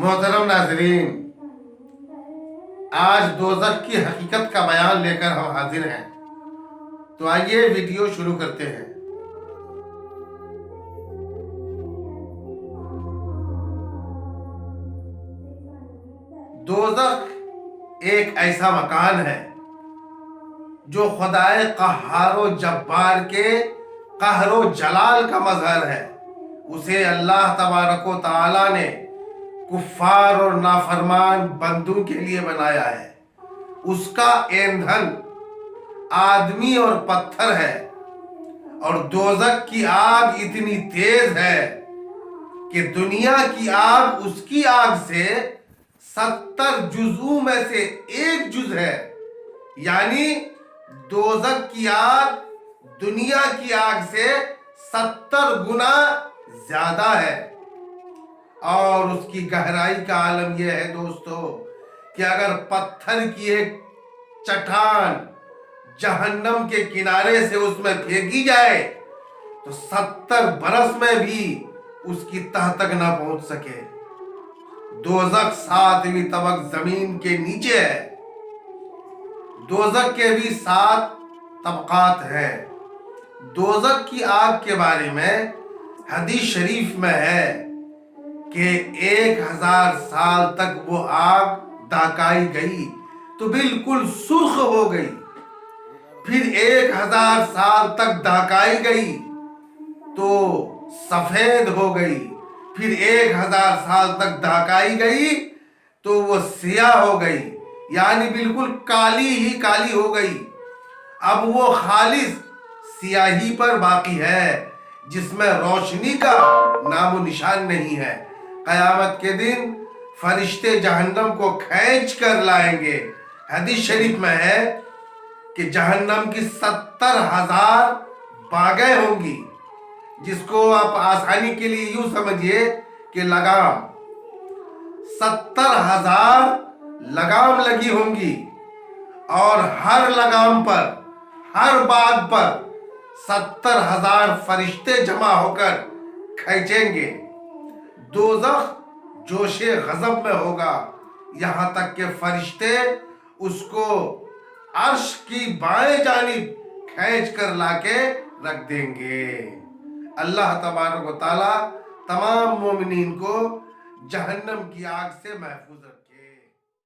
محترم ناظرین، آج دوزخ کی حقیقت کا بیان لے کر ہم حاضر ہیں، تو آئیے ویڈیو شروع کرتے ہیں۔ دوزخ ایک ایسا مکان ہے جو خدائے قہار و جبار کے قہر و جلال کا مظہر ہے۔ اسے اللہ تبارک و تعالی نے کفار اور نافرمان بندوں کے لیے بنایا ہے۔ اس کا ایندھن آدمی اور پتھر ہے، اور دوزخ کی آگ اتنی تیز ہے کہ دنیا کی آگ اس کی آگ سے 70 جزءوں میں سے ایک جز ہے، یعنی دوزخ کی آگ دنیا کی آگ سے 70 گنا زیادہ ہے۔ اور اس کی گہرائی کا عالم یہ ہے دوستو کہ اگر پتھر کی ایک چٹان جہنم کے کنارے سے اس میں پھینکی جائے تو 70 برس میں بھی اس کی تہ تک نہ پہنچ سکے۔ دوزخ 7ویں طبق زمین کے نیچے ہے۔ دوزخ کے بھی 7 طبقات ہیں۔ دوزخ کی آگ کے بارے میں حدیث شریف میں ہے کہ 1000 سال تک وہ آگ دہکائی گئی تو بالکل سرخ ہو گئی، پھر 1000 سال تک دہکائی گئی تو سفید ہو گئی، پھر 1000 سال تک دہکائی گئی تو وہ سیاہ ہو گئی، یعنی بالکل کالی ہی کالی ہو گئی۔ اب وہ خالص سیاہی پر باقی ہے، جس میں روشنی کا نام و نشان نہیں ہے۔ قیامت کے دن فرشتے جہنم کو کھینچ کر لائیں گے۔ حدیث شریف میں ہے کہ جہنم کی 70,000 باگیں ہوں گی، جس کو آپ آسانی کے لیے یوں سمجھیے کہ لگام، 70,000 لگام لگی ہوں گی، اور ہر لگام پر، ہر باغ پر 70,000 فرشتے جمع ہو کر کھینچیں گے۔ دوزخ جوش غضب میں ہوگا، یہاں تک کہ فرشتے اس کو عرش کی بائیں جانب کھینچ کر لا کے رکھ دیں گے۔ اللہ تبارک و تعالی تمام مومنین کو جہنم کی آگ سے محفوظ رکھے۔